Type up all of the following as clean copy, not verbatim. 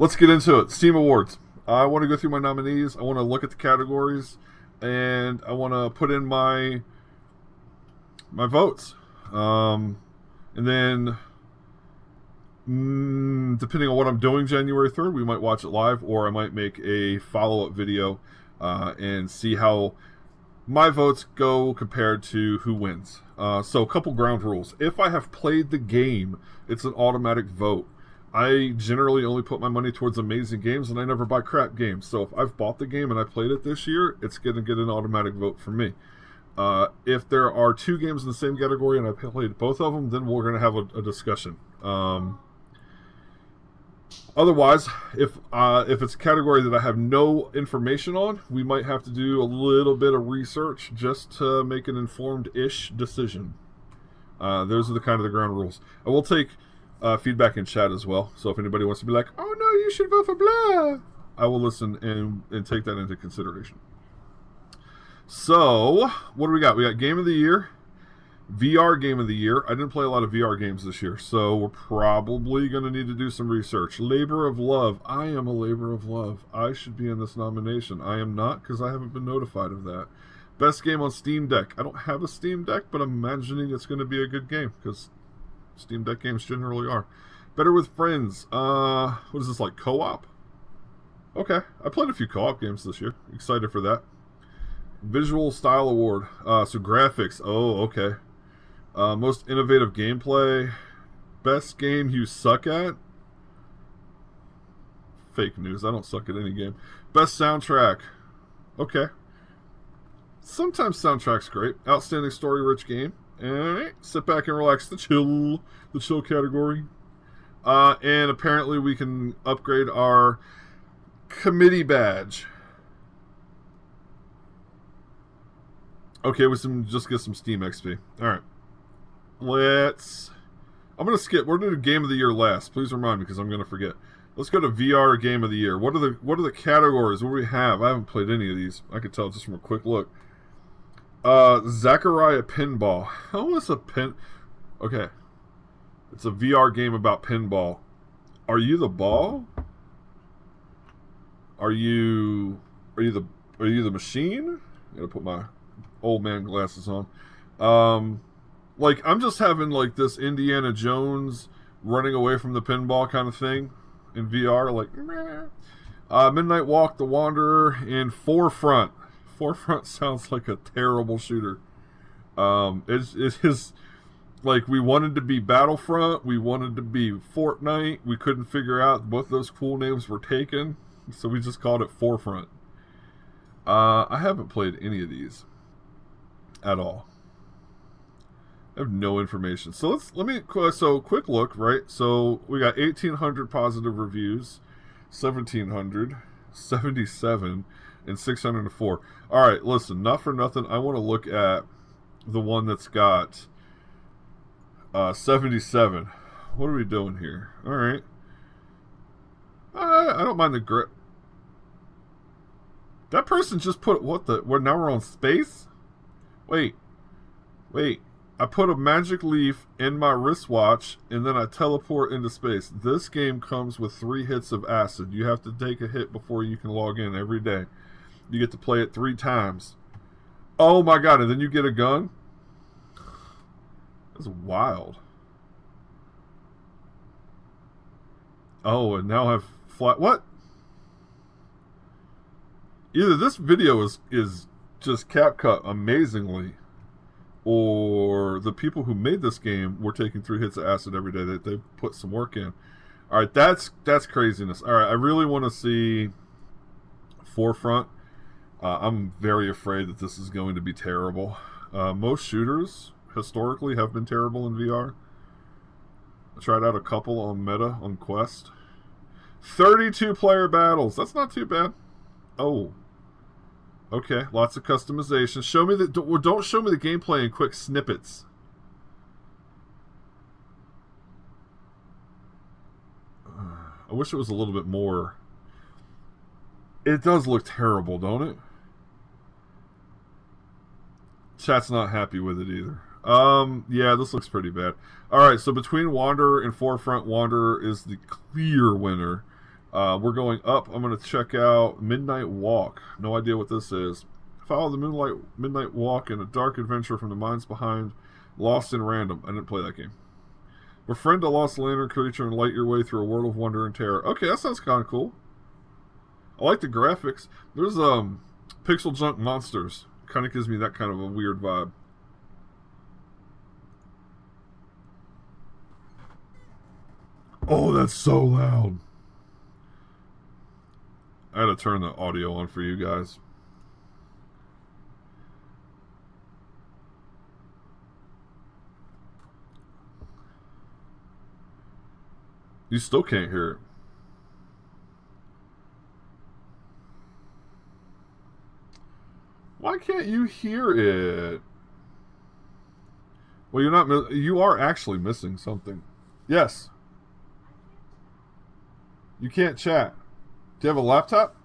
let's get into it. Steam Awards. I want to go through my nominees. I want to look at the categories, and I want to put in my votes. And then, depending on what I'm doing January 3rd, we might watch it live, or I might make a follow-up video and see how my votes go compared to who wins. So a couple ground rules. If I have played the game, it's an automatic vote. I generally only put my money towards amazing games, and I never buy crap games. So if I've bought the game and I played it this year, it's going to get an automatic vote from me. If there are two games in the same category and I played both of them, then we're going to have a discussion. Otherwise, if it's a category that I have no information on, we might have to do a little bit of research just to make an informed-ish decision. Those are the ground rules. I will take feedback in chat as well. So if anybody wants to be like, "Oh no, you should vote for blah," I will listen and take that into consideration. So what do we got? We got Game of the Year, VR Game of the Year. I didn't play a lot of VR games this year, so we're probably going to need to do some research. Labor of Love. I am a labor of love. I should be in this nomination. I am not, because I haven't been notified of that. Best game on Steam Deck. I don't have a Steam Deck, but I'm imagining it's going to be a good game, because Steam Deck games generally are. Better with Friends. What is this, like co-op? Okay. I played a few co-op games this year. Excited for that. Visual Style Award. So graphics. Oh, okay. Most innovative gameplay. Best game you suck at. Fake news. I don't suck at any game. Best soundtrack. Okay. Sometimes soundtrack's great. Outstanding story-rich game. Alright. Sit back and relax. The chill category. And apparently we can upgrade our committee badge. Okay, just get some Steam XP. Alright. I'm going to skip. We're going to do Game of the Year last. Please remind me, because I'm going to forget. Let's go to VR Game of the Year. What are the categories? What do we have? I haven't played any of these. I could tell just from a quick look. Zachariah Pinball. How is a pin... Okay. It's a VR game about pinball. Are you the ball? Are you the machine? I gotta put my old man glasses on. Like, I'm just having like this Indiana Jones running away from the pinball kind of thing in VR. Like, Midnight Walk, The Wanderer, and Forefront. Forefront sounds like a terrible shooter. It's like, we wanted to be Battlefront, we wanted to be Fortnite, we couldn't figure out, both those cool names were taken, so we just called it Forefront. I haven't played any of these at all. I have no information. So quick look, right? So we got 1,800 positive reviews, 1,700, 77, and 604. All right, listen, not for nothing, I want to look at the one that's got 77. What are we doing here? All right. I don't mind the grip. That person just put now we're on space? Wait. I put a magic leaf in my wristwatch and then I teleport into space. This game comes with 3 hits of acid. You have to take a hit before you can log in every day. You get to play it 3 times. Oh my god, and then you get a gun? That's wild. Oh, and now I have what? Either this video is just CapCut amazingly, or the people who made this game were taking 3 hits of acid every day. They put some work in. Alright, that's craziness. Alright, I really want to see Forefront. I'm very afraid that this is going to be terrible. Most shooters historically have been terrible in VR. I tried out a couple on Meta, on Quest. 32 player battles. That's not too bad. Oh. Okay, lots of customization. Don't show me the gameplay in quick snippets. I wish it was a little bit more. It does look terrible, don't it? Chat's not happy with it either. Yeah, this looks pretty bad. Alright, so between Wanderer and Forefront, Wanderer is the clear winner. We're going up. I'm going to check out Midnight Walk. No idea what this is. Follow the Midnight Walk in a dark adventure from the minds behind Lost in Random. I didn't play that game. Befriend a lost lantern creature and light your way through a world of wonder and terror. Okay, that sounds kind of cool. I like the graphics. There's pixel junk monsters. Kind of gives me that kind of a weird vibe. Oh, that's so loud. I had to turn the audio on for you guys. You still can't hear it. Why can't you hear it? Well, you're not. You are actually missing something. Yes. You can't chat. Do you have a laptop?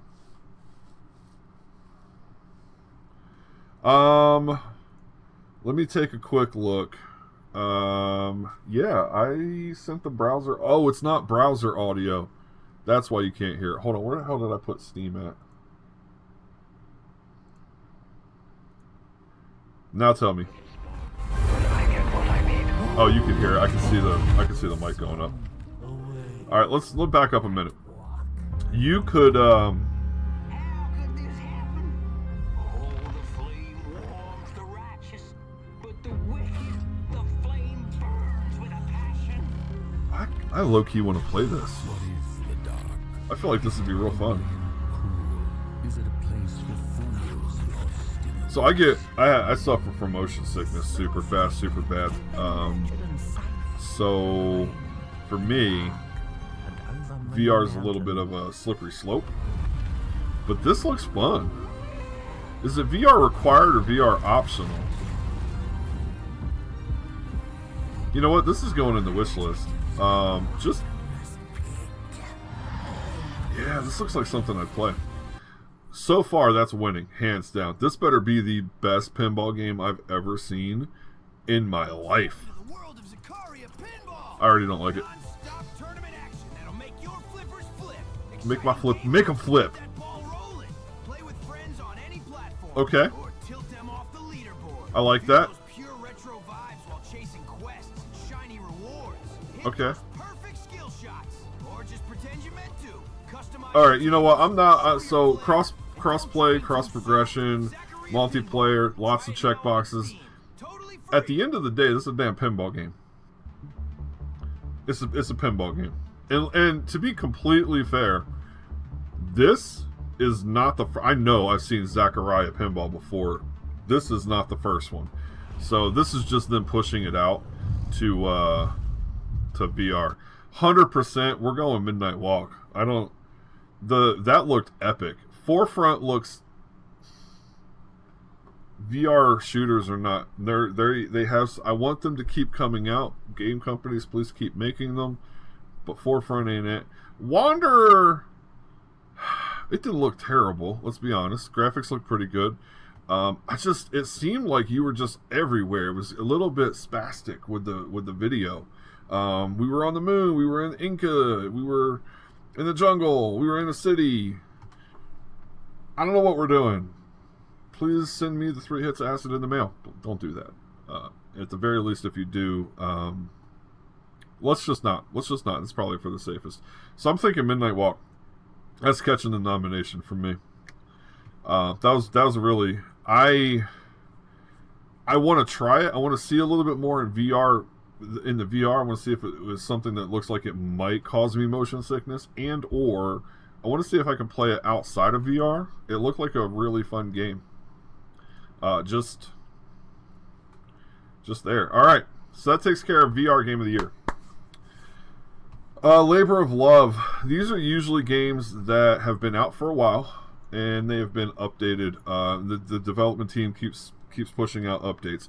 Let me take a quick look. Yeah, I sent the browser. Oh, it's not browser audio. That's why you can't hear it. Hold on, where the hell did I put Steam at? Now tell me. Oh, you can hear it. I can see the mic going up. All right, let's back up a minute. You could I low-key want to play this. I feel like this would be real fun. So I suffer from motion sickness super fast, super bad. So for me, VR is a little bit of a slippery slope. But this looks fun. Is it VR required or VR optional? You know what? This is going in the wish list. Yeah, this looks like something I'd play. So far, that's winning, hands down. This better be the best pinball game I've ever seen in my life. I already don't like it. Make them flip. Okay. I like that. Okay. Alright, you know what? I'm not... so, cross-play, cross-progression, multiplayer, lots of checkboxes. At the end of the day, this is a damn pinball game. It's a pinball game. And to be completely fair, this is not the... I know I've seen Zaccaria pinball before. This is not the first one. So, this is just them pushing it out to VR. 100%, we're going Midnight Walk. I don't... That looked epic. Forefront looks... VR shooters are not... They have... I want them to keep coming out. Game companies, please keep making them. But Forefront ain't it. Wanderer... It didn't look terrible, let's be honest. Graphics looked pretty good. It seemed like you were just everywhere. It was a little bit spastic with the video. We were on the moon, we were in Inca, we were in the jungle, we were in a city. I don't know what we're doing. Please send me the 3 hits of acid in the mail. Don't do that. At the very least, if you do, let's just not. It's probably for the safest. So I'm thinking Midnight Walk. That's catching the nomination for me. That was a really... I want to try it. I want to see a little bit more in VR. In the VR, I want to see if it was something that looks like it might cause me motion sickness, and or I want to see if I can play it outside of VR. It looked like a really fun game. Just there. All right, so that takes care of VR Game of the Year. Labor of Love. These are usually games that have been out for a while, and they have been updated. The development team keeps pushing out updates.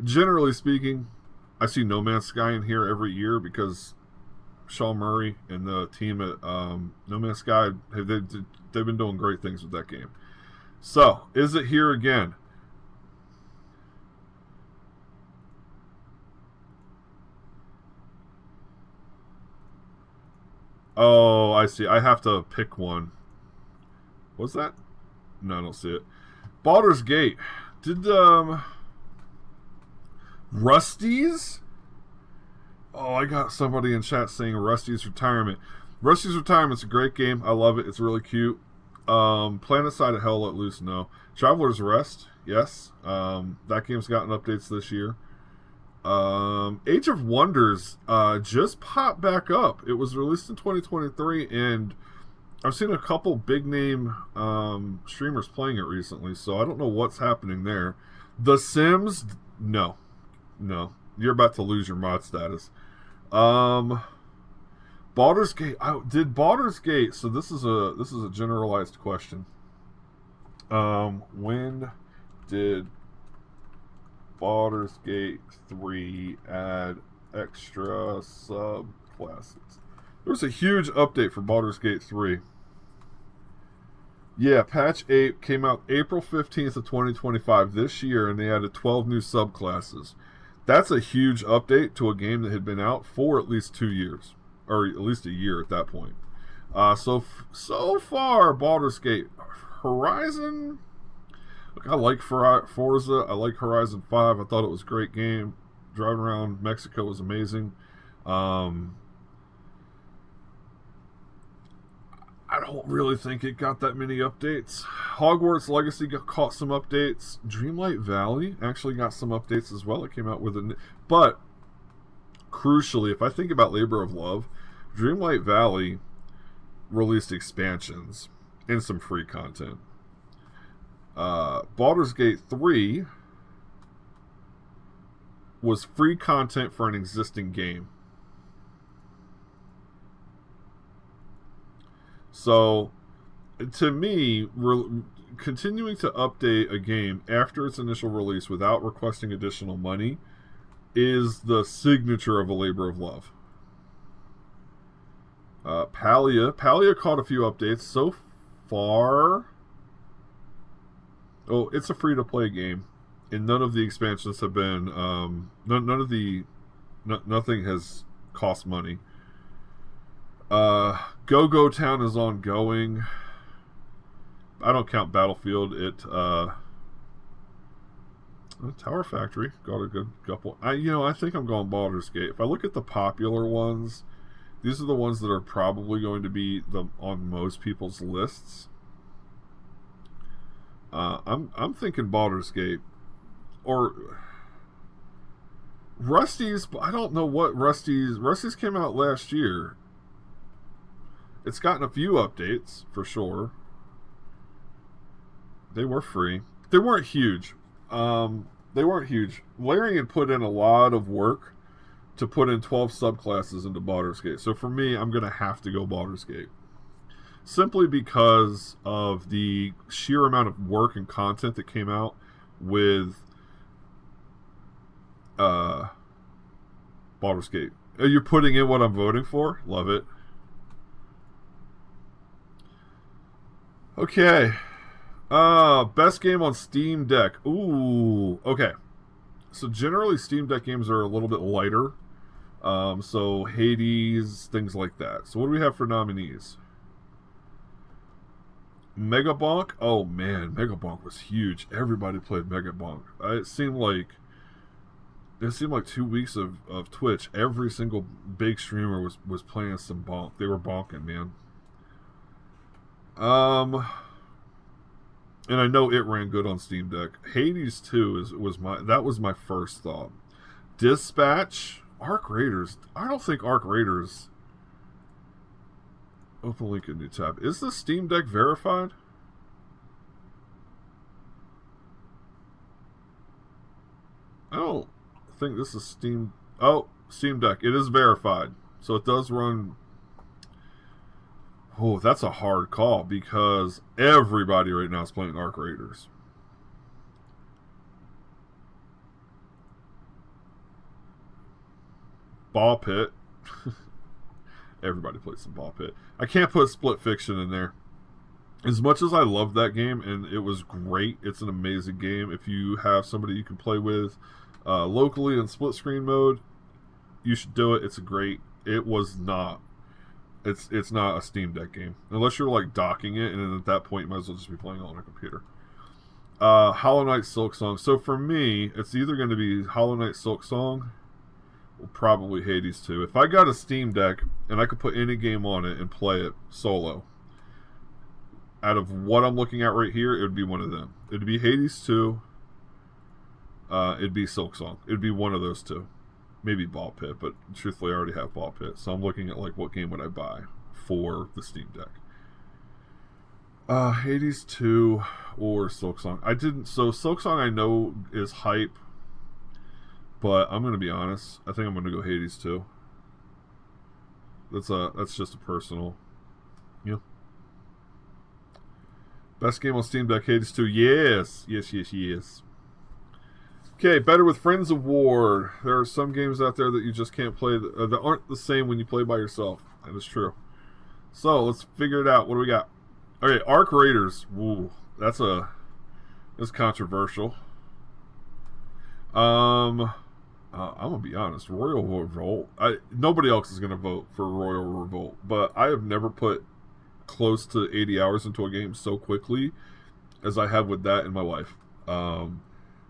Generally speaking, I see No Man's Sky in here every year because Sean Murray and the team at No Man's Sky, they've been doing great things with that game. So, is it here again? Oh, I see. I have to pick one. What's that? No, I don't see it. Baldur's Gate. Did Rusty's? Oh, I got somebody in chat saying Rusty's Retirement. Rusty's Retirement's a great game. I love it. It's really cute. Planet Side of Hell Let Loose, no. Traveler's Rest, yes. That game's gotten updates this year. Age of Wonders just popped back up. It was released in 2023, and I've seen a couple big name streamers playing it recently, so I don't know what's happening there. The Sims, no. You're about to lose your mod status. Baldur's Gate. Did Baldur's Gate? So this is a generalized question. When did Baldur's Gate 3 add extra subclasses? There was a huge update for Baldur's Gate 3. Yeah, patch 8 came out April 15th of 2025 this year, and they added 12 new subclasses. That's a huge update to a game that had been out for at least 2 years, or at least a year at that point. So far, Baldur's Gate. Horizon, look, I like Forza. I like Horizon 5. I thought it was a great game. Driving around Mexico was amazing. I don't really think it got that many updates. Hogwarts Legacy caught some updates. Dreamlight Valley actually got some updates as well. It came out with but crucially, if I think about Labor of Love, Dreamlight Valley released expansions and some free content. Baldur's Gate 3 was free content for an existing game. So, to me, continuing to update a game after its initial release without requesting additional money is the signature of a labor of love. Palia caught a few updates so far. Oh, it's a free-to-play game, and none of the expansions have been. Nothing has cost money. Go Town is ongoing. I don't count Battlefield. Tower Factory got a good couple. I think I'm going Baldur's Gate. If I look at the popular ones, these are the ones that are probably going to be on most people's lists. I'm thinking Baldur's Gate or Rusty's. I don't know what Rusty's came out last year. It's gotten a few updates, for sure. They were free. They weren't huge. Larry had put in a lot of work to put in 12 subclasses into Baldur's Gate. So for me, I'm going to have to go Baldur's Gate. Simply because of the sheer amount of work and content that came out with Baldur's Gate. Are you putting in what I'm voting for? Love it. Okay. Best game on Steam Deck. Ooh. Okay. So generally Steam Deck games are a little bit lighter. So Hades, things like that. So what do we have for nominees? Megabonk. Oh man, Megabonk was huge. Everybody played Megabonk. It seemed like 2 weeks of Twitch, every single big streamer was playing some bonk. They were bonking, man. And I know it ran good on Steam Deck. Hades 2 was my first thought. Dispatch, Arc Raiders. I don't think Arc Raiders. Open link in new tab. Is the Steam Deck verified? I don't think this is Steam. Oh, Steam Deck. It is verified, so it does run. Oh, that's a hard call because everybody right now is playing Arc Raiders. Ball Pit. Everybody plays some Ball Pit. I can't put Split Fiction in there. As much as I love that game, and it was great, it's an amazing game. If you have somebody you can play with locally in split screen mode, you should do it. It's great. It was not It's not a Steam Deck game unless you're like docking it, and then at that point you might as well just be playing on a computer. Hollow Knight Silksong. So for me, it's either going to be Hollow Knight Silksong or probably Hades 2. If I got a Steam Deck and I could put any game on it and play it solo, out of what I'm looking at right here, it would be one of them. It'd be Hades 2. It'd be Silksong. It'd be one of those two. Maybe Ball Pit, but truthfully I already have Ball Pit. So I'm looking at like what game would I buy for the Steam Deck. Hades 2 or Silksong. So Silksong I know is hype, but I'm gonna be honest. I think I'm gonna go Hades 2. That's just a personal. Yeah. Best game on Steam Deck, Hades 2. Yes. Okay, Better with Friends Award. There are some games out there that you just can't play that aren't the same when you play by yourself. That is true. So let's figure it out. What do we got? Okay, Arc Raiders. Ooh, that's controversial. I'm gonna be honest. Royal Revolt. Nobody else is gonna vote for Royal Revolt, but I have never put close to 80 hours into a game so quickly as I have with that in my life.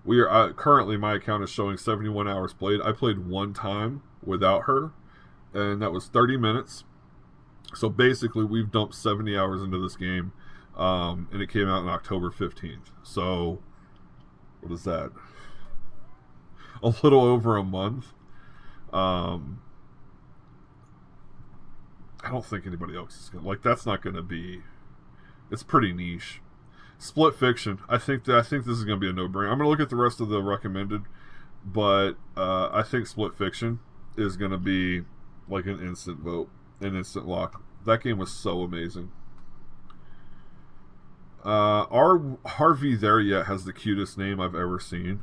We are currently, my account is showing 71 hours played. I played one time without her, and that was 30 minutes. So basically, we've dumped 70 hours into this game, and it came out on October 15th. So, what is that? A little over a month. I don't think anybody else is gonna that's not gonna be. It's pretty niche. Split Fiction. I think this is gonna be a no-brainer. I'm gonna look at the rest of the recommended, but I think Split Fiction is gonna be like an instant vote, an instant lock. That game was so amazing. Our Harvey There Yet has the cutest name I've ever seen.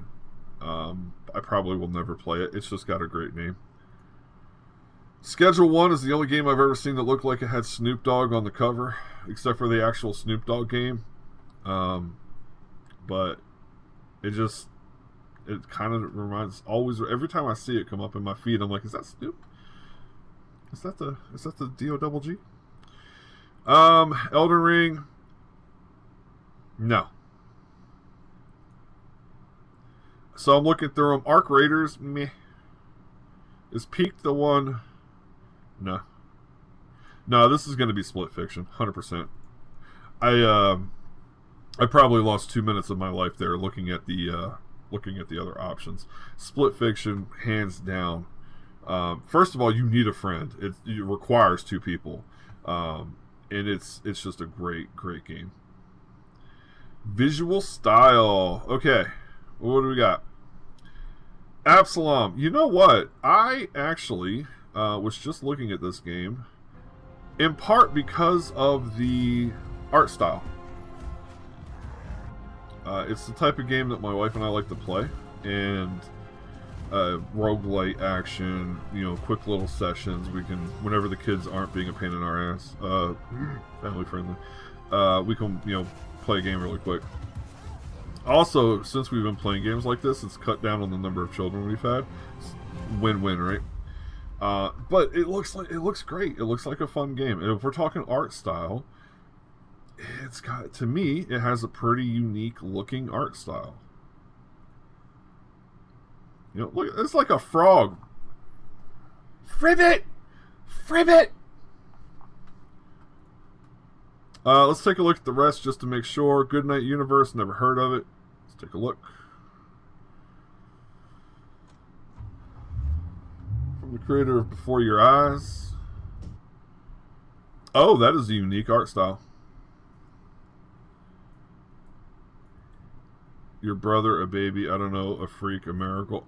I probably will never play it. It's just got a great name. Schedule 1 is the only game I've ever seen that looked like it had Snoop Dogg on the cover, except for the actual Snoop Dogg game. But it kind of reminds, always, every time I see it come up in my feed, I'm like, is that Snoop? Is that the D-O-double-G? Elden Ring. No. So I'm looking through them. Arc Raiders, meh. Is Peak the one? No. No, this is going to be Split Fiction, 100%. I probably lost 2 minutes of my life there looking at the other options. Split Fiction, hands down. First of all, you need a friend. It requires two people, and it's just a great game. Visual style. Okay, what do we got? Absalom. You know what? I actually was just looking at this game, in part because of the art style. It's the type of game that my wife and I like to play, and roguelite action, quick little sessions. We can, whenever the kids aren't being a pain in our ass, family friendly, we can, play a game really quick. Also, since we've been playing games like this, it's cut down on the number of children we've had. It's win-win, right? But it looks great. It looks like a fun game. And if we're talking art style, to me, it has a pretty unique looking art style. Look, it's like a frog. Fribbit! Let's take a look at the rest just to make sure. Goodnight Universe, never heard of it. Let's take a look. From the creator of Before Your Eyes. Oh, that is a unique art style. Your brother, a baby, I don't know, a freak, a miracle.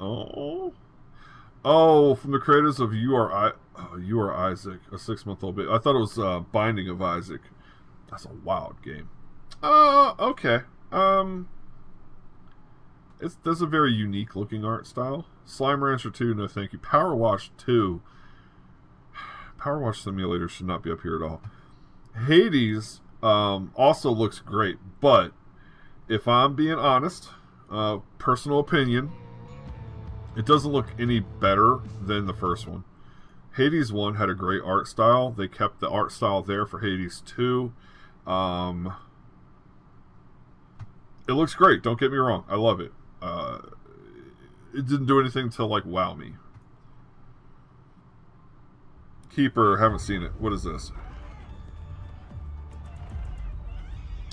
Oh, from the creators of You Are Isaac, a 6-month-old baby. I thought it was Binding of Isaac. That's a wild game. Okay. There's a very unique looking art style. Slime Rancher 2, no thank you. Power Wash 2. Power Wash Simulator should not be up here at all. Hades also looks great, but if I'm being honest, personal opinion, it doesn't look any better than the first one. Hades 1 had a great art style. They kept the art style there for Hades 2. It looks great. Don't get me wrong. I love it. It didn't do anything to, like, wow me. Keeper, haven't seen it. What is this?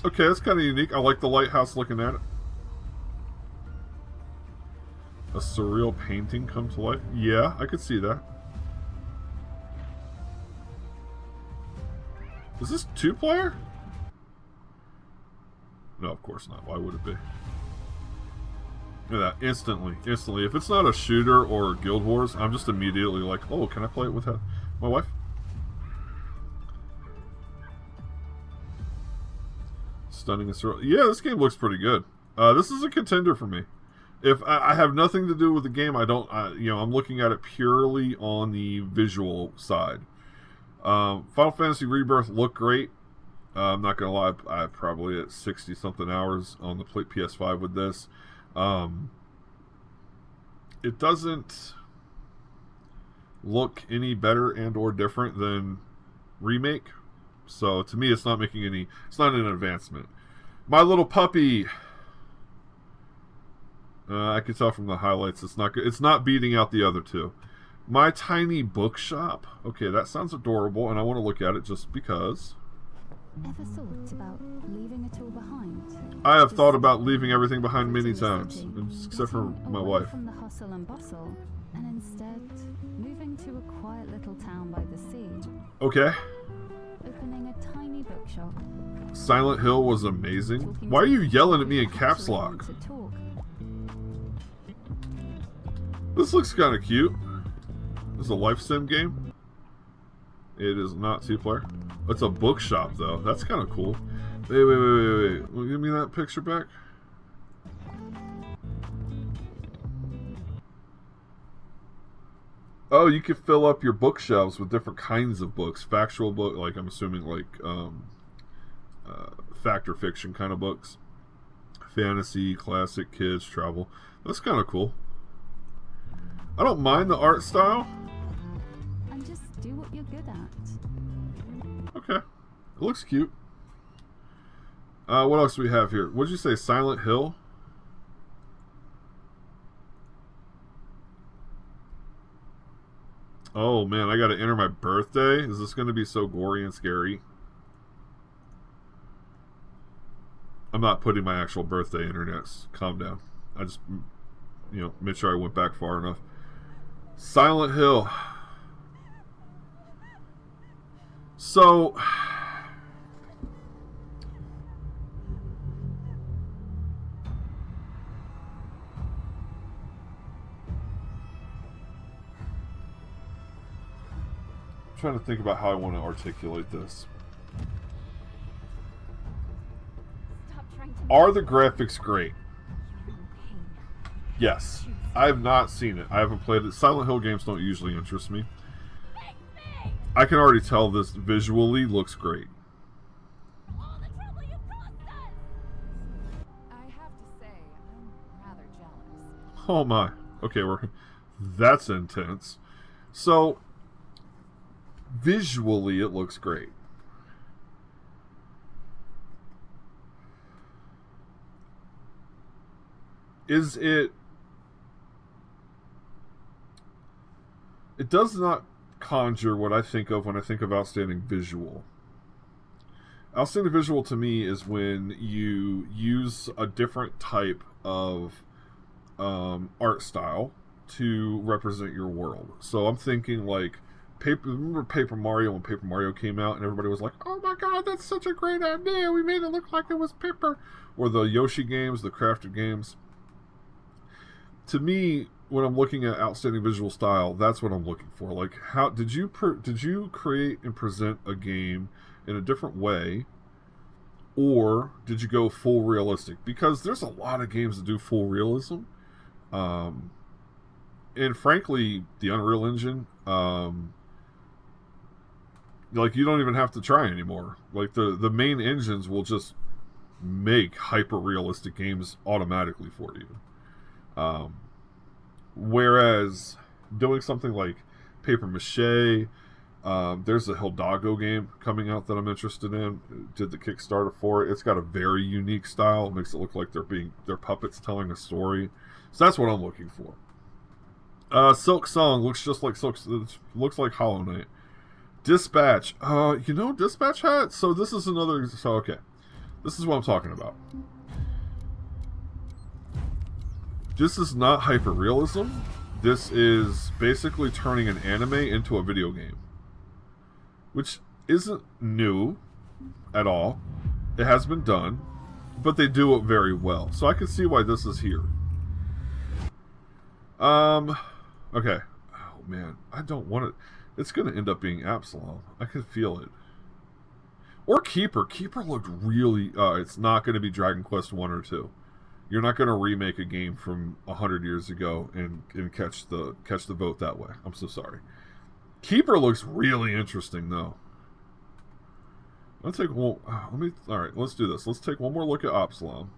Okay, that's kind of unique. I like the lighthouse looking at it. A surreal painting come to life? Yeah, I could see that. Is this 2-player? No, of course not. Why would it be? Look at that. Instantly. Instantly. If it's not a shooter or Guild Wars, I'm just immediately like, oh, can I play it with my wife? Stunning and surreal. Yeah, this game looks pretty good. This is a contender for me. If I have nothing to do with the game, I'm looking at it purely on the visual side. Final Fantasy Rebirth looked great. I'm not gonna lie, I'm probably at 60 something hours on the PS5 with this. It doesn't look any better and or different than Remake, so to me, it's not an advancement. My Little Puppy. I can tell from the highlights it's not good. It's not beating out the other two. My Tiny Bookshop. Okay, that sounds adorable, and I want to look at it just because. Ever thought about leaving it all behind? I have thought about leaving everything behind many times, except for my wife. From the hustle and bustle, and instead moving to a quiet little town by the sea. Okay. Opening a tiny bookshop. Silent Hill was amazing. Why are you yelling at me in caps lock? This looks kind of cute. This is a life sim game. It is not 2-player. It's a bookshop, though. That's kind of cool. Wait. Give me that picture back. Oh, you could fill up your bookshelves with different kinds of books. Factual book, like I'm assuming like fact or fiction kind of books. Fantasy, classic, kids, travel. That's kind of cool. I don't mind the art style. And just do what you're good at. Okay. It looks cute. What else do we have here? What did you say? Silent Hill? Oh man, I gotta enter my birthday? Is this gonna be so gory and scary? I'm not putting my actual birthday in there. Calm down. I just, made sure I went back far enough. Silent Hill. So, I'm trying to think about how I want to articulate this. Are the graphics great? Yes. I have not seen it. I haven't played it. Silent Hill games don't usually interest me. I can already tell this visually looks great. All the trouble you caused us! I have to say, I'm rather jealous. Oh my. Okay, that's intense. So, visually it looks great. Is it... It does not conjure what I think of when I think of outstanding visual. Outstanding visual to me is when you use a different type of art style to represent your world. So I'm thinking like remember Paper Mario when Paper Mario came out and everybody was like, oh my god, that's such a great idea, we made it look like it was paper. Or the Yoshi games, the crafted games. To me, when I'm looking at outstanding visual style, that's what I'm looking for. Like, how did you create and present a game in a different way, or did you go full realistic? Because there's a lot of games that do full realism, and frankly, the Unreal Engine, like you don't even have to try anymore. Like the main engines will just make hyper realistic games automatically for you. Whereas doing something like paper mache. There's a Hildago game coming out that I'm interested in. Did the Kickstarter for it. It's got a very unique style. It makes it look like they're puppets telling a story. So that's what I'm looking for. Silk Song looks just like looks like Hollow Knight. Dispatch. Dispatch had. So this is another. So okay, this is what I'm talking about. This is not hyperrealism. This is basically turning an anime into a video game, which isn't new at all. It has been done, but they do it very well. So I can see why this is here. Okay. Oh man, I don't want it. It's going to end up being Absalom. I can feel it. Or Keeper. Keeper looked really. It's not going to be Dragon Quest 1 or 2. You're not going to remake a game from 100 years ago and catch the vote that way. I'm so sorry. Keeper looks really interesting though. Let's take one. All right, let's do this. Let's take one more look at Absalom.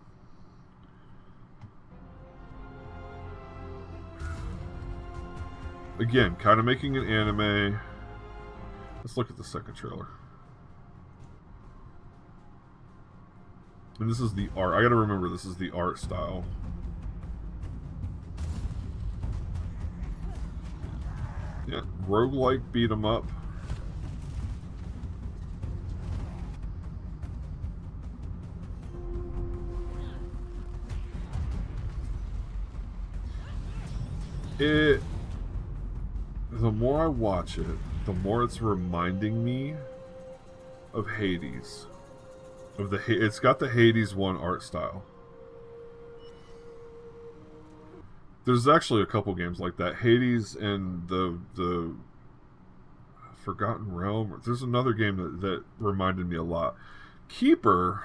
Again, kind of making an anime. Let's look at the second trailer. And this is the art. I gotta remember this is the art style. Yeah, roguelike beat 'em up. The more I watch it, the more it's reminding me of Hades. It's got the Hades 1 art style. There's actually a couple games like that. Hades and the Forgotten Realm. There's another game that reminded me a lot. Keeper.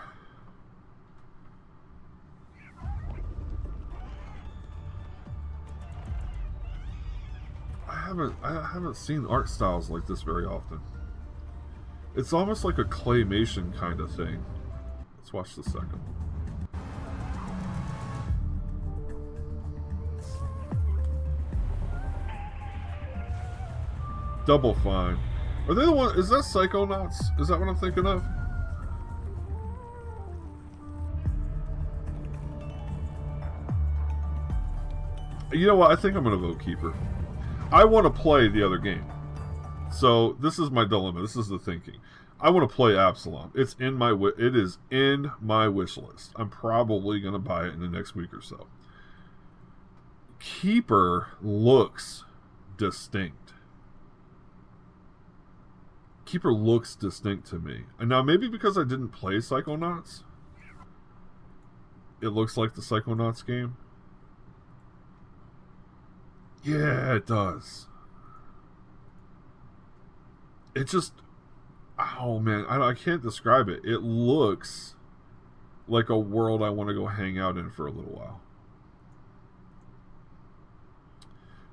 I haven't seen art styles like this very often. It's almost like a claymation kind of thing. Let's watch the second. Double Fine. Are they the one? Is that Psychonauts? Is that what I'm thinking of? You know what? I think I'm going to vote Keeper. I want to play the other game. So this is my dilemma. This is the thinking. I want to play Absalom. It is in my wish list. I'm probably going to buy it in the next week or so. Keeper looks distinct. Keeper looks distinct to me. And now maybe because I didn't play Psychonauts, it looks like the Psychonauts game. Yeah, it does. It just... Oh, man. I can't describe it. It looks like a world I want to go hang out in for a little while.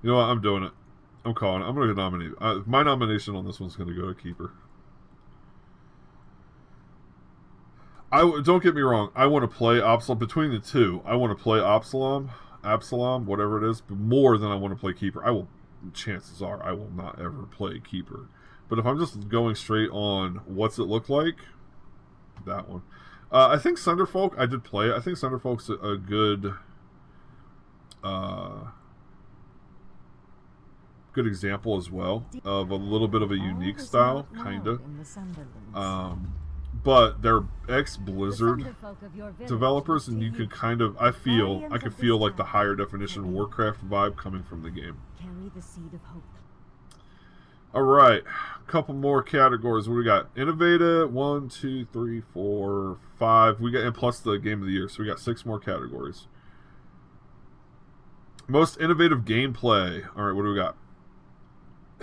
You know what? I'm doing it. I'm calling it. I'm going to nominate. My nomination on this one's going to go to Keeper. Don't get me wrong. I want to play Absalom. Between the two, I want to play Absalom, whatever it is, but more than I want to play Keeper. Chances are I will not ever play Keeper. But if I'm just going straight on what's it look like, that one. I think Sunderfolk, I did play it. I think Sunderfolk's a good example as well of a little bit of a unique style, kind of. But they're ex-Blizzard developers, and you can kind of, I could feel like the higher definition Warcraft vibe coming from the game. Carry the seed of hope. All right, a couple more categories. What do we got? Innovative, 1, 2, 3, 4, 5. We got, and plus the game of the year, so we got 6 more categories. Most innovative gameplay. All right, what do we got?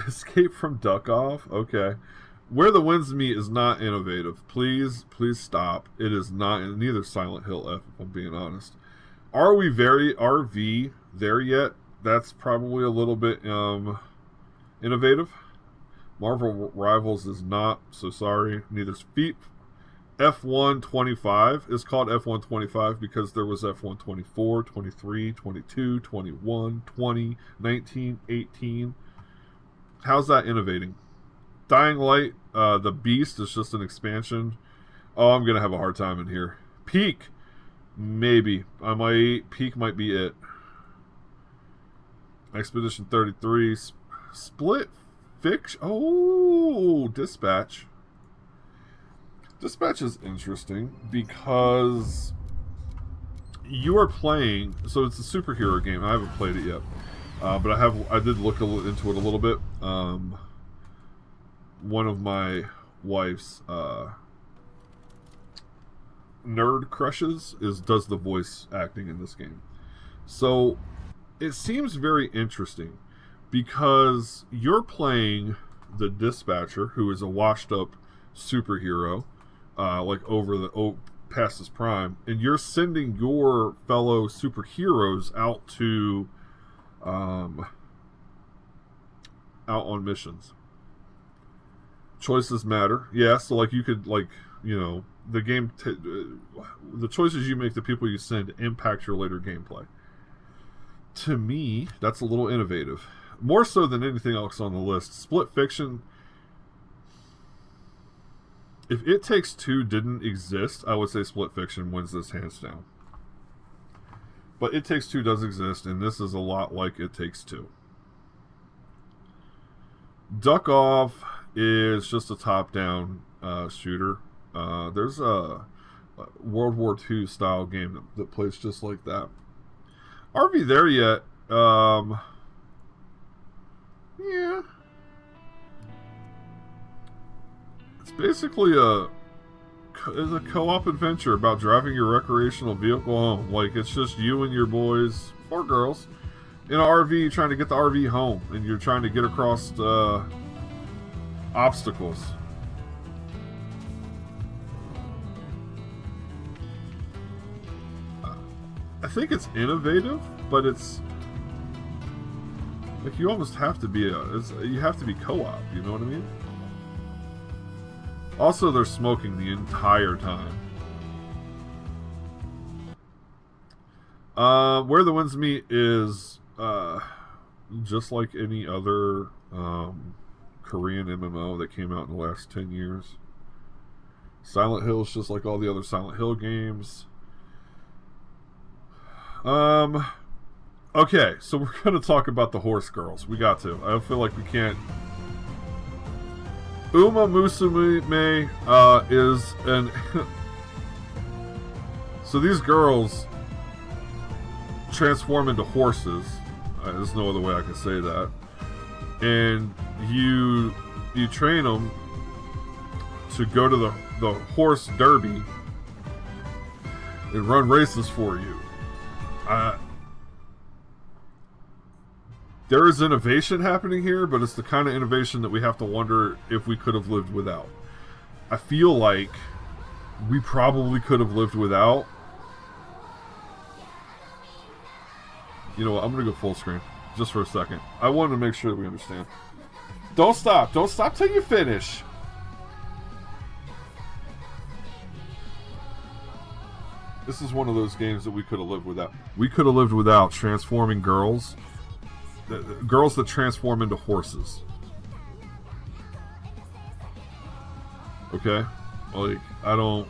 Escape from Duck Off. Okay. Where the Winds Meet is not innovative. Please stop. It is not. Neither Silent Hill F, if I'm being honest. Are we RV there yet? That's probably a little bit innovative. Marvel Rivals is not. So sorry. Neither Feet. F125 is called F125 because there was F1 24, 23, 22, 21, 20, 19, 18. How's that innovating? Dying Light, the Beast is just an expansion. Oh, I'm gonna have a hard time in here. Peak, maybe. Peak might be it. Expedition 33, Split Fiction. Oh, Dispatch. Dispatch is interesting because you are playing. So it's a superhero game. I haven't played it yet, but I did look into it a little bit. One of my wife's nerd crushes does the voice acting in this game. So it seems very interesting because you're playing the dispatcher, who is a washed up superhero, like past his prime, and you're sending your fellow superheroes out to out on missions. Choices matter. Yeah, so like you could, like, you know, the game the choices you make, the people you send, impact your later gameplay. To me, that's a little innovative. More so than anything else on the list. Split Fiction, if It Takes Two didn't exist, I would say Split Fiction wins this hands down. But It Takes Two does exist, and this is a lot like It Takes Two. Duck Off is just a top-down shooter. There's a World War II style game that plays just like that. Are we there yet? Yeah. It's basically a co-op adventure about driving your recreational vehicle home. Like, it's just you and your boys, or girls, in an RV trying to get the RV home, and you're trying to get across obstacles. I think it's innovative, but it's like you almost have to be you have to be co-op. You know what I mean? Also, they're smoking the entire time. Where the Winds Meet is just like any other Korean MMO that came out in the last 10 years. Silent Hill is just like all the other Silent Hill games. Okay, so we're going to talk about the horse girls. We got to. I feel like we can't. Uma Musume is an... So these girls transform into horses. There's no other way I can say that. And you train them to go to the horse derby and run races for you. There is innovation happening here, but it's the kind of innovation that we have to wonder if we could have lived without. I feel like we probably could have lived without. You know what? I'm going to go full screen just for a second. I wanted to make sure that we understand. Don't stop. Don't stop till you finish. This is one of those games that we could have lived without. We could have lived without transforming girls. Girls that transform into horses. Okay? Like, I don't...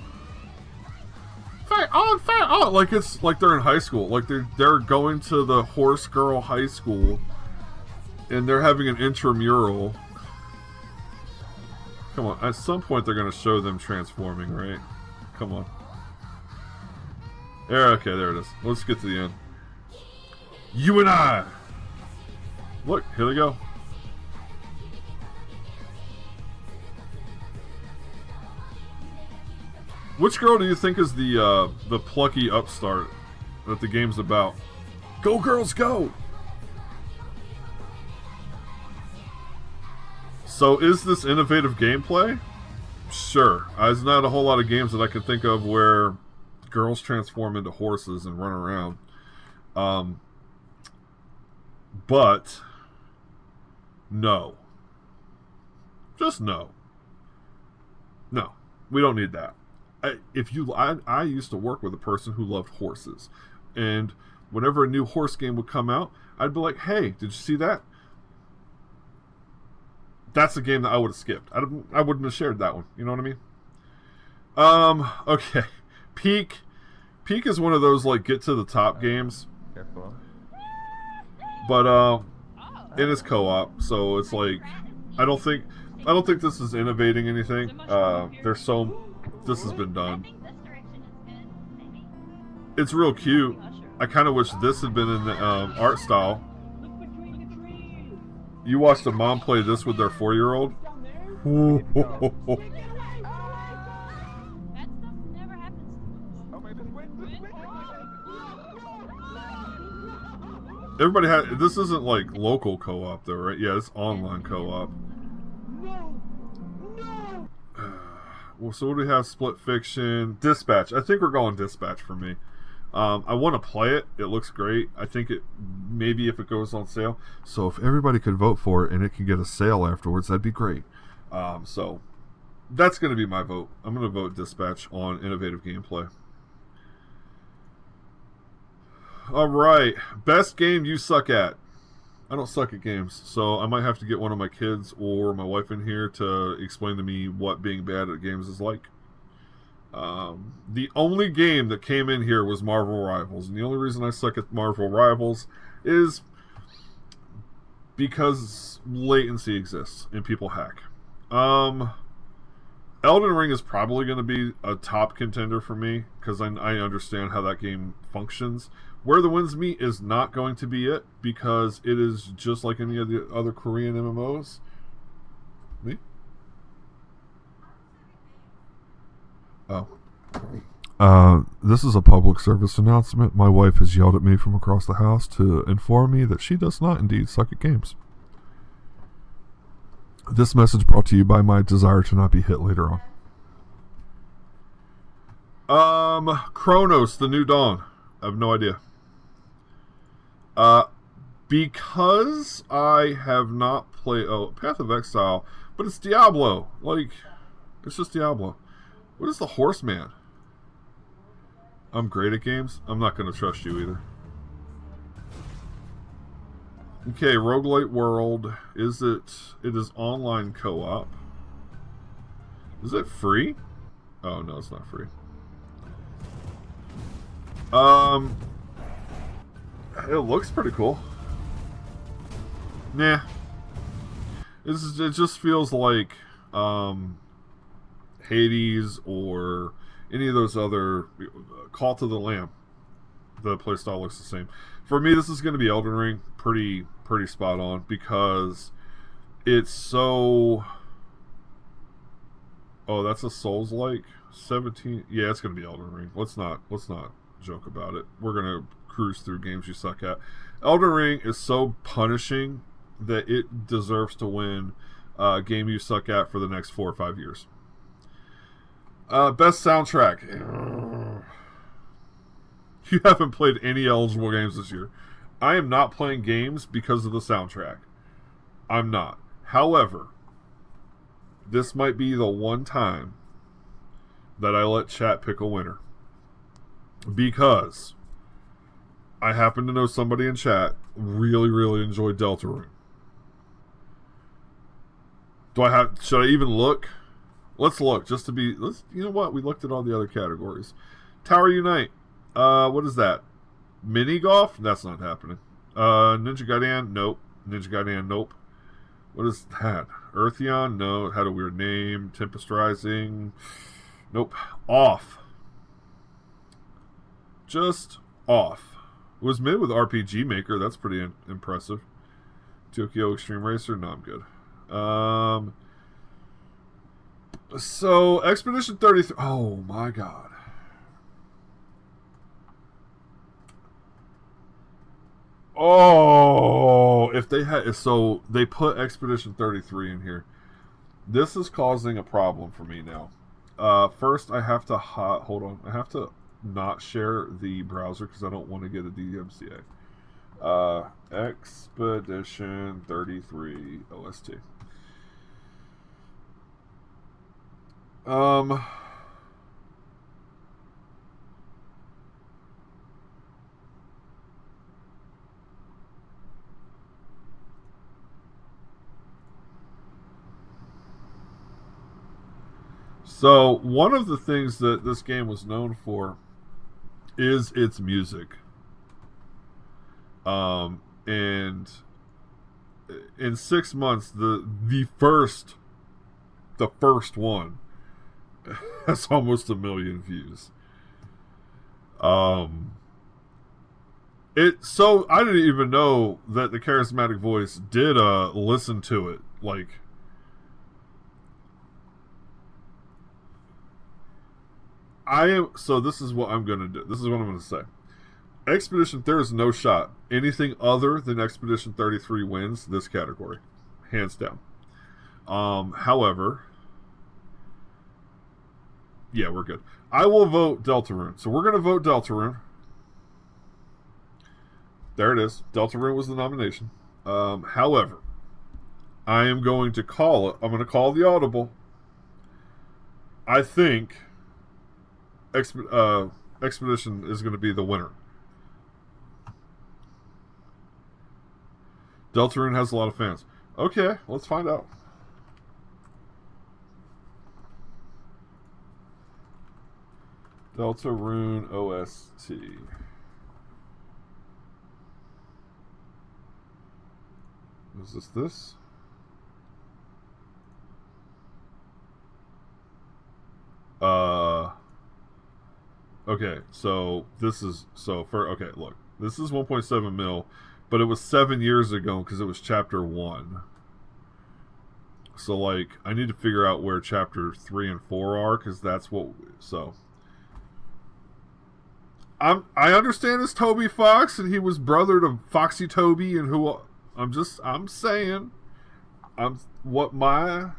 Fight on! Like, it's like they're in high school. Like, they're going to the horse girl high school, and they're having an intramural. Come on, at some point they're going to show them transforming, right? Come on. Okay, there it is. Let's get to the end. You and I! Look, here they go. Which girl do you think is the plucky upstart that the game's about? Go girls, go! So is this innovative gameplay? Sure. There's not a whole lot of games that I can think of where girls transform into horses and run around. But no. Just no. No. We don't need that. I used to work with a person who loved horses. And whenever a new horse game would come out, I'd be like, hey, did you see that? that's a game that I would have skipped. I wouldn't have shared that one. You know what I mean? Okay. Peak. Peak is one of those like get to the top games, Careful. but it is co-op, so it's like I don't think this is innovating anything. This has been done. It's real cute. I kind of wish this had been in the art style. You watched a mom play this with their 4-year-old. Everybody had. This isn't like local co-op though, right? Yeah, it's online co-op. Well, so what do we have? Split Fiction, Dispatch. I think we're going Dispatch for me. I want to play it. It looks great. I think it maybe if it goes on sale. So if everybody could vote for it and it could get a sale afterwards, that'd be great. So that's going to be my vote. I'm going to vote Dispatch on innovative gameplay. All right, best game you suck at. I don't suck at games, so I might have to get one of my kids or my wife in here to explain to me what being bad at games is like. The only game that came in here was Marvel Rivals, and the only reason I suck at Marvel Rivals is because latency exists and people hack. Elden Ring is probably going to be a top contender for me because I understand how that game functions. Where the Winds Meet is not going to be it because it is just like any of the other Korean MMOs. Me? Oh. This is a public service announcement. My wife has yelled at me from across the house to inform me that she does not indeed suck at games. This message brought to you by my desire to not be hit later on. Chronos, The New Dawn. I have no idea. Because I have not played Path of Exile, but it's Diablo. Like, it's just Diablo. What is the Horseman? I'm great at games. I'm not going to trust you either. Okay, Roguelite World. It is online co-op. Is it free? Oh, no, it's not free. It looks pretty cool. Nah. It just feels like Hades or any of those other Call to the Lamb. The playstyle looks the same. For me, this is going to be Elden Ring. Pretty spot on because it's so. Oh, that's a Souls-like 17. Yeah, it's going to be Elden Ring. Let's not joke about it. We're going to cruise through games you suck at. Elden Ring is so punishing that it deserves to win game you suck at for the next 4 or 5 years. Best soundtrack. You haven't played any eligible games this year. I am not playing games because of the soundtrack. I'm not. However, this might be the one time that I let chat pick a winner. Because I happen to know somebody in chat really enjoyed Deltarune. Should I even look? Let's look, just to be, you know what? We looked at all the other categories. Tower Unite. What is that? Mini golf? That's not happening. Ninja Gaiden? Nope. Ninja Gaiden? Nope. What is that? Eartheon? No. It had a weird name. Tempest Rising? Nope. Off. Just off. It was made with RPG Maker. That's pretty impressive. Tokyo Extreme Racer? No, I'm good. So, Expedition 33. Oh, my God. Oh, if they had. So, they put Expedition 33 in here. This is causing a problem for me now. First, I have to. Hold on. I have to not share the browser because I don't want to get a DMCA. Expedition 33 OST. So, one of the things that this game was known for is its music. And in 6 months, the first one has almost 1 million views. So I didn't even know that the charismatic voice did listen to it. Like, so this is what I'm gonna do. This is what I'm gonna say. Expedition, there is no shot. Anything other than Expedition 33 wins this category, hands down. However, yeah, we're good. I will vote Deltarune. So we're going to vote Deltarune. There it is. Deltarune was the nomination. However, I am going to call it. I'm going to call the audible. I think Expedition is going to be the winner. Deltarune has a lot of fans. Okay, let's find out. Deltarune OST. Is this? Okay, so this is okay, look. This is 1.7 mil, but it was 7 years ago because it was chapter 1. So like I need to figure out where chapter 3 and 4 are because that's what I understand it's Toby Fox and he was brother to Foxy Toby and who I'm saying what my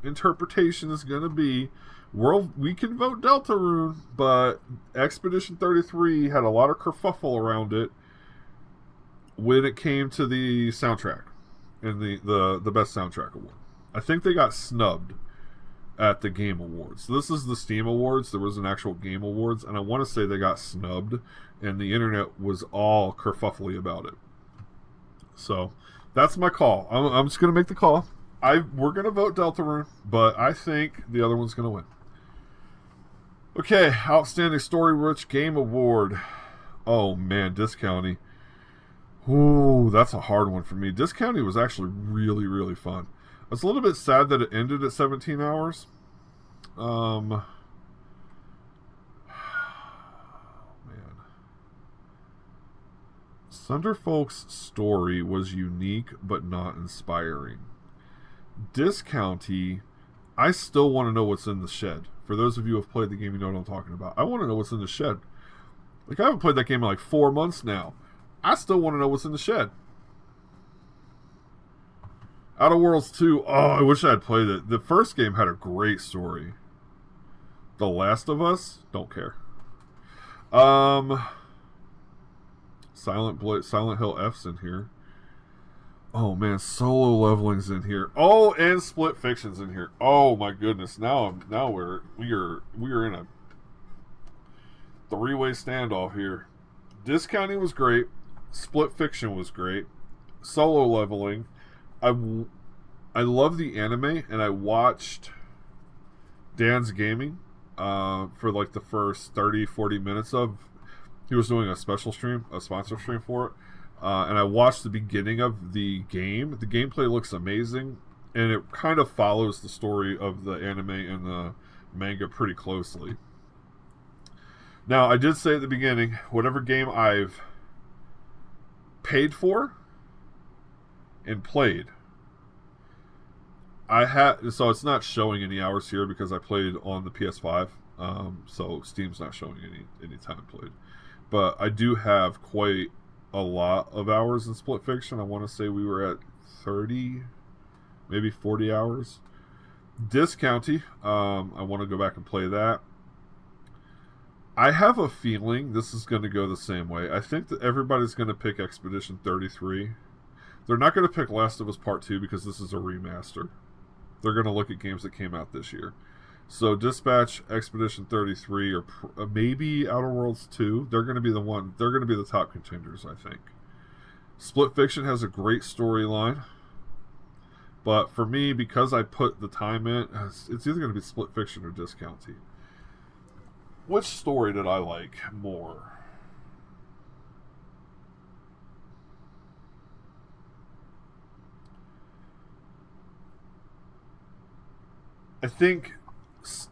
interpretation is going to be. We can vote Deltarune, but Expedition 33 had a lot of kerfuffle around it when it came to the soundtrack and the best soundtrack award. I think they got snubbed at the Game Awards. So this is the Steam Awards. There was an actual Game Awards, and I want to say they got snubbed, and the internet was all kerfuffly about it. So that's my call. I'm just going to make the call. We're going to vote Deltarune, but I think the other one's going to win. Okay, Outstanding Story-Rich Game Award. Oh, man, Disc County. Ooh, that's a hard one for me. Disc County was actually really, really fun. I was a little bit sad that it ended at 17 hours. Man. Thunderfolk's story was unique but not inspiring. Disc County, I still want to know what's in the shed. For those of you who have played the game, you know what I'm talking about. I want to know what's in the shed. Like, I haven't played that game in like 4 months now. I still want to know what's in the shed. Outer Worlds 2, oh, I wish I had played it. The first game had a great story. The Last of Us, don't care. Silent Hill F's in here. Oh man, Solo Leveling's in here. Oh, and Split Fiction's in here. Oh my goodness! Now we are in a three-way standoff here. Disc County was great. Split Fiction was great. Solo Leveling. I love the anime, and I watched Dan's Gaming for like the first 30-40 minutes of. He was doing a special stream, a sponsor stream for it. And I watched the beginning of the game. The gameplay looks amazing, and it kind of follows the story of the anime and the manga pretty closely. Now, I did say at the beginning, whatever game I've paid for and played, so it's not showing any hours here because I played on the PS5, so Steam's not showing any time played. But I do have quite a lot of hours in Split Fiction. I want to say we were at 30, maybe 40 hours. Disc County, I want to go back and play that. I have a feeling this is going to go the same way. I think that everybody's going to pick Expedition 33. They're not going to pick Last of Us Part 2 because this is a remaster. They're going to look at games that came out this year. So Dispatch, Expedition 33, or maybe Outer Worlds 2. They're going to be They're going to be the top contenders, I think. Split Fiction has a great storyline. But for me, because I put the time in, it's either going to be Split Fiction or Discounty. Which story did I like more? I think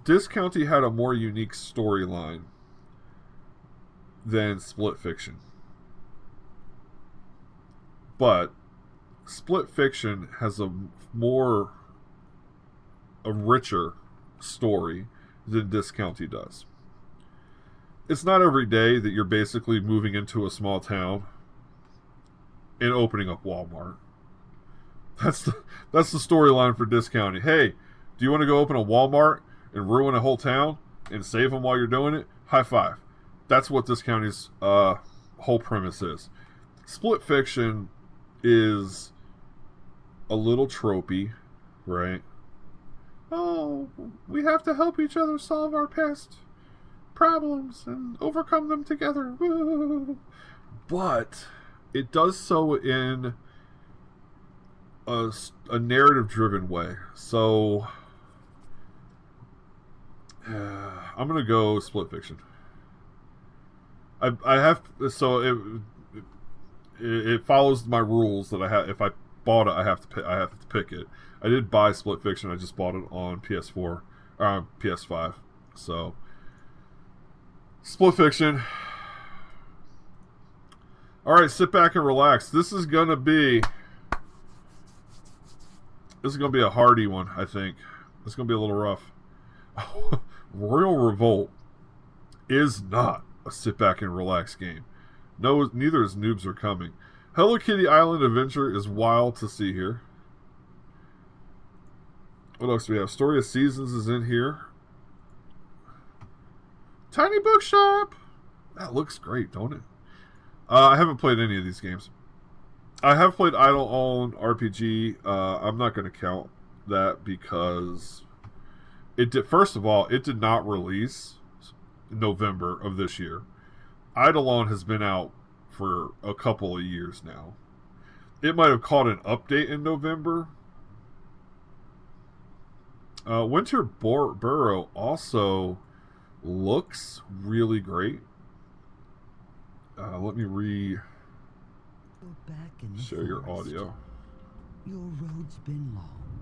Discounty had a more unique storyline than Split Fiction. But Split Fiction has a richer story than Discounty does. It's not every day that you're basically moving into a small town and opening up Walmart. That's the storyline for Discounty. Hey, do you want to go open a Walmart and ruin a whole town and save them while you're doing it? High five. That's what Discounty's whole premise is. Split Fiction is a little tropey, right? Oh, we have to help each other solve our past problems and overcome them together. Woo. But it does so in a narrative-driven way. So I'm gonna go Split Fiction. I have so it follows my rules that I have. If I bought it, I have to pick it. I did buy Split Fiction. I just bought it on PS4, PS5. So Split Fiction. All right, sit back and relax. This is gonna be a hardy one. I think it's gonna be a little rough. Royal Revolt is not a sit back and relax game. No, neither is Noobs Are Coming. Hello Kitty Island Adventure is wild to see here. What else do we have? Story of Seasons is in here. Tiny Bookshop. That looks great, don't it? I haven't played any of these games. I have played Idle Own RPG. I'm not going to count that because it did. First of all, it did not release in November of this year. Eidolon has been out for a couple of years now. It might have caught an update in November. Winter Burrow also looks really great. Let me share your audio. Your road's been long.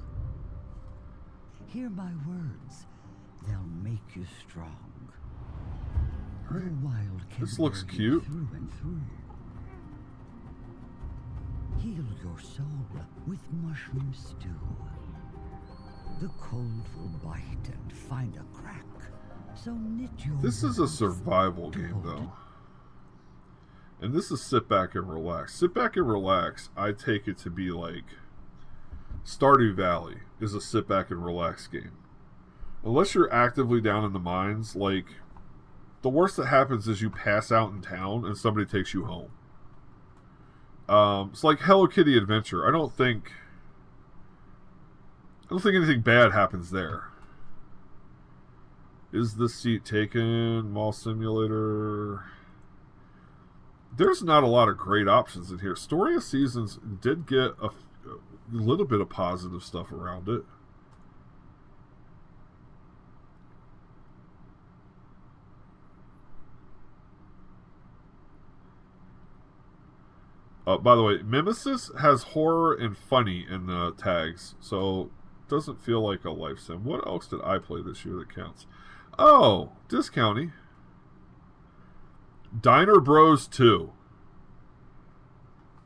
Hear my words. They'll make you strong. Right. The wild can This looks bear you cute. through and through. Heal your soul with mushroom stew. The cold will bite and find a crack. So knit your This is a words survival to game, hold though. And this is sit back and relax. Sit back and relax, I take it to be like Stardew Valley is a sit back and relax game. Unless you're actively down in the mines, like, the worst that happens is you pass out in town and somebody takes you home. It's like Hello Kitty Adventure. I don't think anything bad happens there. Is this seat taken? Mall Simulator. There's not a lot of great options in here. Story of Seasons did get a little bit of positive stuff around it. By the way, Mimesis has horror and funny in the tags, so it doesn't feel like a life sim. What else did I play this year that counts? Oh, Discounty. Diner Bros 2.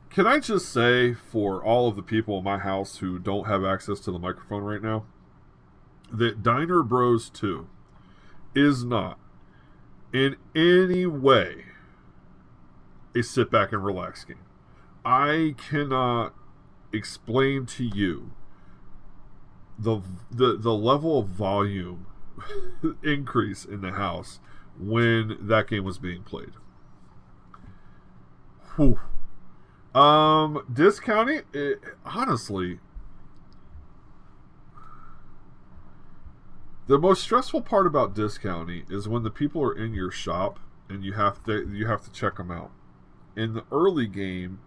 Can I just say, for all of the people in my house who don't have access to the microphone right now, that Diner Bros 2 is not in any way a sit back and relax game. I cannot explain to you the level of volume increase in the house when that game was being played. Whew. Discounting, honestly, the most stressful part about discounting is when the people are in your shop and you have to check them out. In the early game,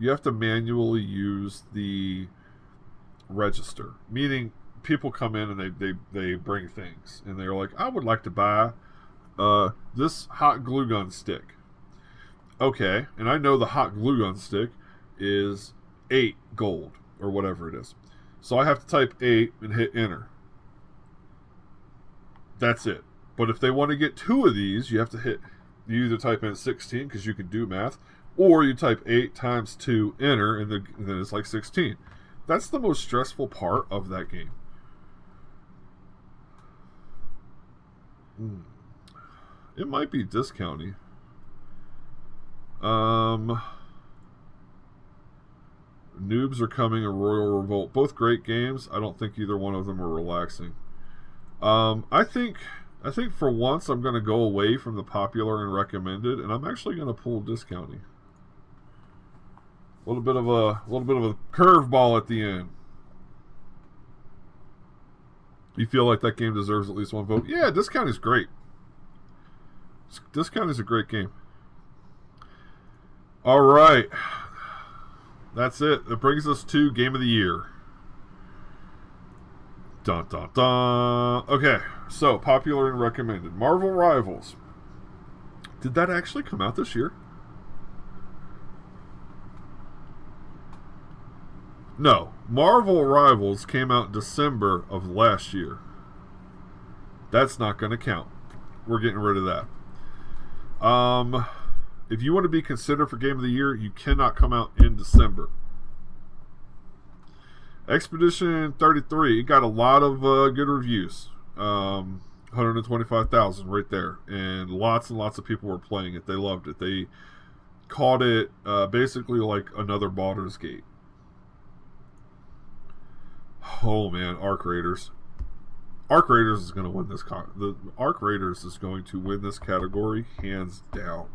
you have to manually use the register, meaning people come in and they bring things, and they're like, I would like to buy this hot glue gun stick. Okay, and I know the hot glue gun stick is 8 gold, or whatever it is. So I have to type 8 and hit enter. That's it. But if they want to get 2 of these, you either type in 16, because you can do math, or you type 8 times 2, enter, and then it's like 16. That's the most stressful part of that game. It might be discounting. Noobs Are Coming and Royal Revolt. Both great games. I don't think either one of them are relaxing. I think for once I'm going to go away from the popular and recommended, and I'm actually going to pull discounting. A little bit of a curveball at the end. You feel like that game deserves at least 1 vote? Yeah, discount is great. Discount is a great game. All right, that's it. That brings us to Game of the Year. Dun dun dun. Okay, so popular and recommended. Marvel Rivals. Did that actually come out this year? No, Marvel Rivals came out in December of last year. That's not going to count. We're getting rid of that. If you want to be considered for Game of the Year, you cannot come out in December. Expedition 33, it got a lot of good reviews. 125,000 right there. And lots of people were playing it. They loved it. They called it basically like another Baldur's Gate. Oh man, Arc Raiders. Arc Raiders is going to win this. Arc Raiders is going to win this category hands down,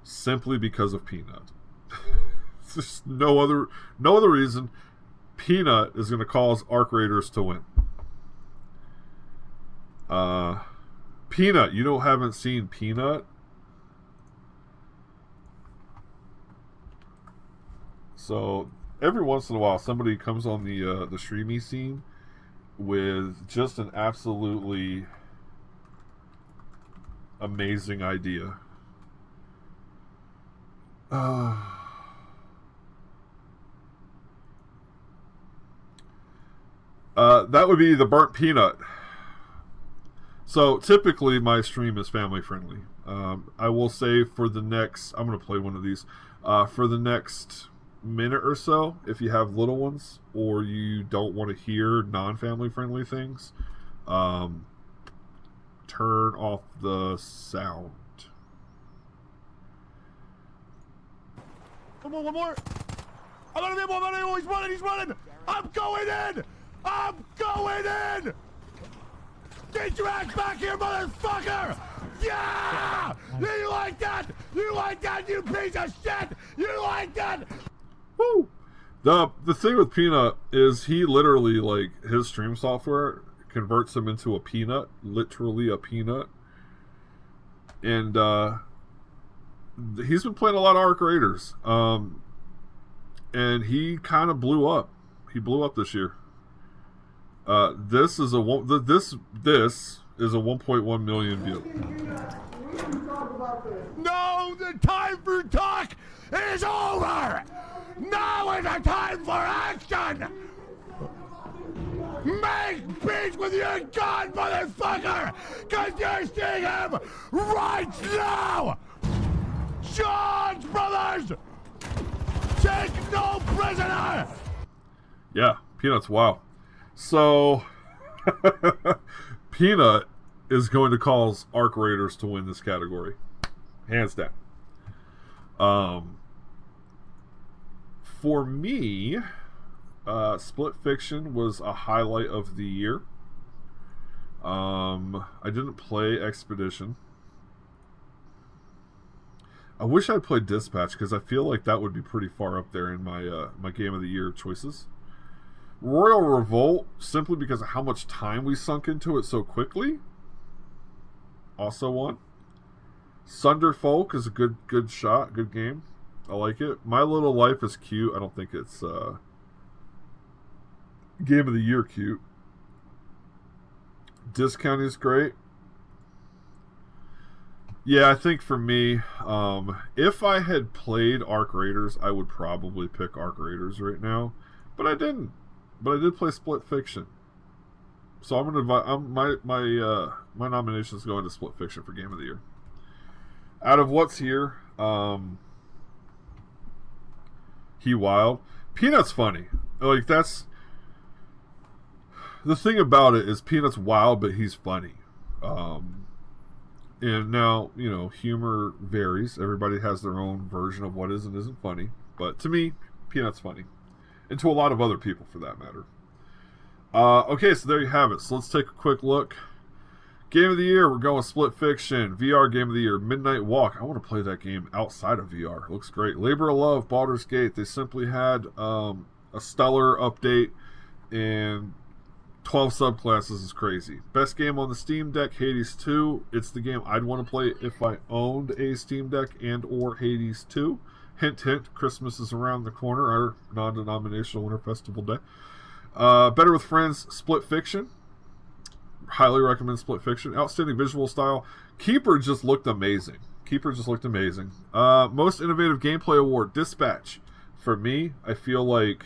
simply because of Peanut. There's no other reason. Peanut is going to cause Arc Raiders to win. Peanut, you haven't seen Peanut? So every once in a while, somebody comes on the streamy scene with just an absolutely amazing idea. That would be the burnt peanut. So typically my stream is family friendly. I will say for the next, I'm going to play one of these for the next minute or so, if you have little ones or you don't want to hear non-family friendly things, turn off the sound. One more. I'm gonna be more. He's running. I'm going in. Get your ass back here, motherfucker! Yeah! You like that? You piece of shit! You like that? Woo! The thing with Peanut is he literally, like, his stream software converts him into a peanut, literally a peanut. And he's been playing a lot of Arc Raiders. And he kind of blew up. He blew up this year. This is a 1.1 million view. No, the time for talk is over. Now is the time for action. Make peace with your God, motherfucker, because you're seeing him right now. Charge, brothers. Take no prisoner. Yeah, Peanut's wow. So, Peanut is going to cause Arc Raiders to win this category. Hands down. For me, Split Fiction was a highlight of the year. I didn't play Expedition. I wish I'd played Dispatch, because I feel like that would be pretty far up there in my my Game of the Year choices. Royal Revolt, simply because of how much time we sunk into it so quickly. Also won. Sunderfolk is a good shot, good game. I like it. My Little Life is cute. I don't think it's Game of the year, cute. Discounting is great. Yeah, I think for me, if I had played Arc Raiders, I would probably pick Arc Raiders right now, but I didn't. But I did play Split Fiction, so I'm gonna my nomination is going to Split Fiction for Game of the Year. Out of what's here, He Wild, Peanut's funny. Like, that's the thing about it, is Peanut's wild, but he's funny. And now, you know, humor varies. Everybody has their own version of what is and isn't funny. But to me, Peanut's funny. And to a lot of other people, for that matter. Okay, so there you have it. So let's take a quick look. Game of the Year, we're going Split Fiction. VR Game of the Year, Midnight Walk. I want to play that game outside of VR. It looks great. Labor of Love, Baldur's Gate. They simply had a stellar update, and 12 subclasses is crazy. Best game on the Steam Deck, Hades 2. It's the game I'd want to play if I owned a Steam Deck and or Hades 2. Hint, hint, Christmas is around the corner, our non-denominational Winter Festival Day. Better with Friends, Split Fiction. Highly recommend Split Fiction. Outstanding visual style. Keeper just looked amazing. Most Innovative Gameplay Award, Dispatch. For me, I feel like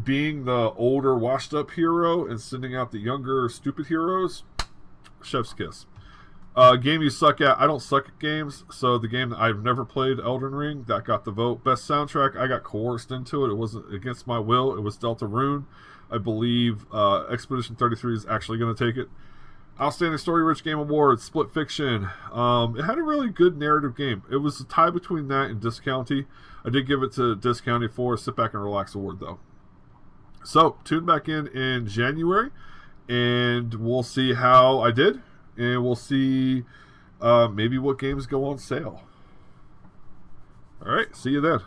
being the older, washed-up hero and sending out the younger, stupid heroes, chef's kiss. Game you suck at. I don't suck at games, so the game that I've never played, Elden Ring, that got the vote. Best soundtrack, I got coerced into it. It wasn't against my will. It was Deltarune. I believe Expedition 33 is actually going to take it. Outstanding Story Rich Game Award, Split Fiction. It had a really good narrative game. It was a tie between that and Discounty. I did give it to Discounty for Sit Back and Relax Award, though. So, tune back in January, and we'll see how I did, and we'll see maybe what games go on sale. All right, see you then.